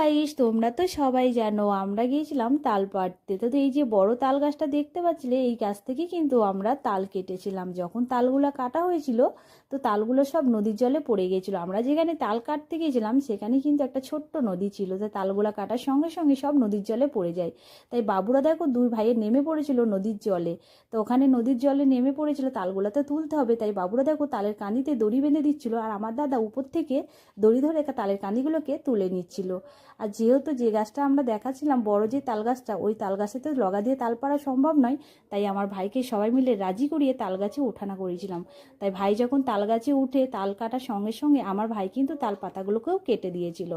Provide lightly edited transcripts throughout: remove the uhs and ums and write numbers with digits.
Guys, তোমরা তো সবাই জানো আমরা গিয়েছিলাম তাল পাড়তে। তো এই যে বড় তাল গাছটা দেখতে পাচ্ছিলে, এই গাছ থেকে কিন্তু আমরা তাল কেটেছিলাম। যখন তালগুলো কাটা হয়েছিল, তো তালগুলো সব নদীর জলে পড়ে গিয়েছিল। আমরা যেখানে তাল কাটতে গিয়েছিলাম সেখানে কিন্তু একটা ছোট্ট নদী ছিল, তো তালগুলো কাটার সঙ্গে সঙ্গে সব নদীর জলে পড়ে যায়। তাই বাবুরা দেখো দুই ভাইয়ে নেমে পড়েছিল নদীর জলে। তো ওখানে নদীর জলে নেমে পড়েছিল, তালগুলো তো তুলতে হবে, তাই বাবুরা দেখো তালের কাঁদিতে দড়ি বেঁধে দিচ্ছিল, আর আমার দাদা উপর থেকে দড়ি ধরে তালের কাঁদিগুলোকে তুলে নিচ্ছিল। আর যেহেতু যে গাছটা আমরা দেখাচ্ছিলাম বড় যে তাল গাছটা, ওই তাল গাছে তো লগা দিয়ে তাল পাড়া সম্ভব নয়, তাই আমার ভাইকে সবাই মিলে রাজি করিয়ে তাল গাছে ওঠানা করেছিলাম। তাই ভাই যখন তাল গাছে উঠে তাল কাটার সঙ্গে সঙ্গে আমার ভাই কিন্তু তাল পাতাগুলোকেও কেটে দিয়েছিল।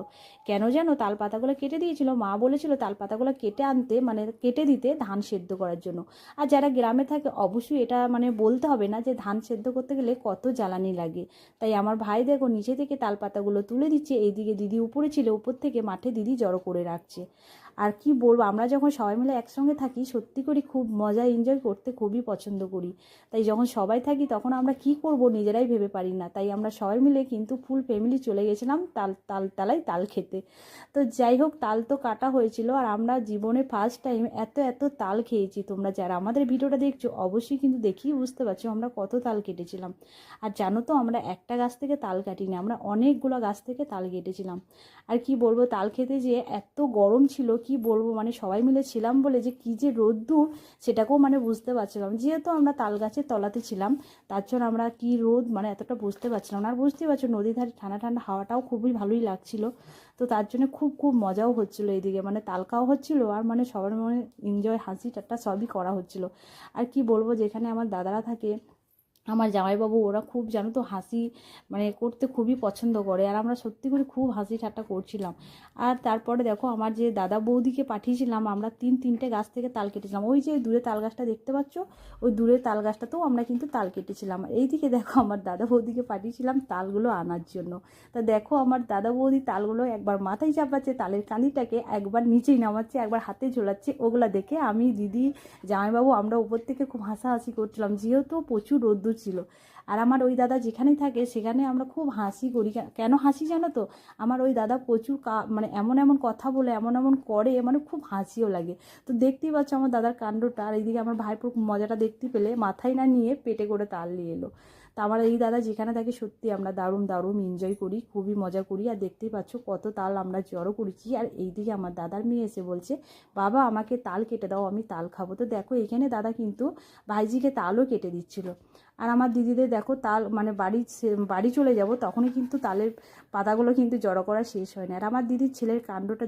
কেন জানো তাল পাতাগুলো কেটে দিয়েছিল? মা বলেছিল তাল পাতাগুলো কেটে আনতে, মানে কেটে দিতে ধান সেদ্ধ করার জন্য। আর যারা গ্রামে থাকে অবশ্যই এটা মানে বলতে হবে না যে ধান সেদ্ধ করতে গেলে কত জ্বালানি লাগে। তাই আমার ভাই দেখো নিচে থেকে তাল পাতাগুলো তুলে দিচ্ছে, এইদিকে দিদি উপরে ছিল, উপর থেকে মাঠে দিদি জড়ো করে রাখছে। আর কি বলবো, আমরা যখন সবাই মিলে একসঙ্গে থাকি সত্যি করি খুব মজা এনজয় করতে খুবই পছন্দ করি। তাই যখন সবাই থাকি তখন আমরা কি করব নিজেরাই ভেবে পারি না, তাই আমরা সবাই মিলে কিন্তু ফুল ফ্যামিলি চলে গেছিলাম তালায় তাল খেতে। তো যাই হোক, তাল তো কাটা হয়েছিল, আর আমরা জীবনে ফার্স্ট টাইম এত এত তাল খেয়েছি। তোমরা যারা আমাদের ভিডিওটা দেখছো অবশ্যই কিন্তু দেখেই বুঝতে পারছো আমরা কত তাল কেটেছিলাম। আর জানো তো আমরা একটা গাছ থেকে তাল কাটিনি, আমরা অনেকগুলো গাছ থেকে তাল কেটেছিলাম। আর কি বলবো, তাল খেতে যেয়ে এত গরম ছিল কি বলবো, মানে সবাই মিলে ছিলাম বলে যে কী যে রোদ্দুর সেটাকেও মানে বুঝতে পারছিলাম। যেহেতু আমরা তাল গাছের তলাতে ছিলাম তার জন্য আমরা কি রোদ মানে এতটা বুঝতে পারছিলাম না। আর বুঝতে পারছো নদীর ধারে ঠান্ডা ঠান্ডা হাওয়াটাও খুবই ভালোই লাগছিল। তো তার জন্য খুব খুব মজাও হচ্ছিলো, এইদিকে মানে তাল খাওয়া হচ্ছিলো আর মানে সবার মনে এনজয় হাসি ঠাট্টা সবই করা হচ্ছিলো। আর কি বলবো, যেখানে আমার দাদারা থাকে, আমার জামাইবাবু, ওরা খুব জানো তো হাসি মানে করতে খুবই পছন্দ করে, আর আমরা সত্যি করে খুব হাসি ঠাট্টা করছিলাম। আর তারপরে দেখো আমার যে দাদা বৌদিকে পাঠিয়েছিলাম, আমরা তিনটে গাছ থেকে তাল কেটেছিলাম। ওই যে দূরে তাল গাছটা দেখতে পাচ্ছ, ওই দূরের তাল গাছটাতেও আমরা কিন্তু তাল কেটেছিলাম। এইদিকে দেখো আমার দাদা বৌদিকে পাঠিয়েছিলাম তালগুলো আনার জন্য। তা দেখো আমার দাদা বৌদি তালগুলো একবার মাথায় চাপাচ্ছে তালের কাঁদিটাকে, একবার নিচেই নামাচ্ছে, একবার হাতে ঝোলাচ্ছে। ওগুলা দেখে আমি, দিদি, জামাইবাবু আমরা উপর থেকে খুব হাসাহাসি করছিলাম, যেহেতু প্রচুর রোদ্দুর ছিল। আর আমার ওই দাদা যেখানেই থাকে সেখানে আমরা খুব হাসি করি। কেন হাসি জানো তো? আমার ওই দাদা প্রচুর মানে এমন এমন কথা বলে, এমন এমন করে, মানে খুব হাসিও লাগে। তো দেখতেই পাচ্ছ আমার দাদার কাণ্ডটা। আর এইদিকে আমার ভাইপোর মজাটা দেখতে পেলে মাথায় না নিয়ে পেটে করে তাল নিয়ে এলো। তা আমার এই দাদা যেখানে থাকে সত্যি আমরা দারুণ দারুণ এনজয় করি, খুবই মজা করি। আর দেখতেই পাচ্ছ কত তাল আমরা জড়ো করেছি। আর এইদিকে আমার দাদার মেয়ে এসে বলছে, বাবা আমাকে তাল কেটে দাও, আমি তাল খাবো। তো দেখো এখানে দাদা কিন্তু ভাইজিকে তালও কেটে দিচ্ছিল। আর আমার দিদিদের দেখো তাল মানে বাড়ি চলে যাব তখনই কিন্তু তালের পাতাগুলো কিন্তু জড়ো করা শেষ হয় না। আর আমার দিদির ছেলের কাণ্ডটা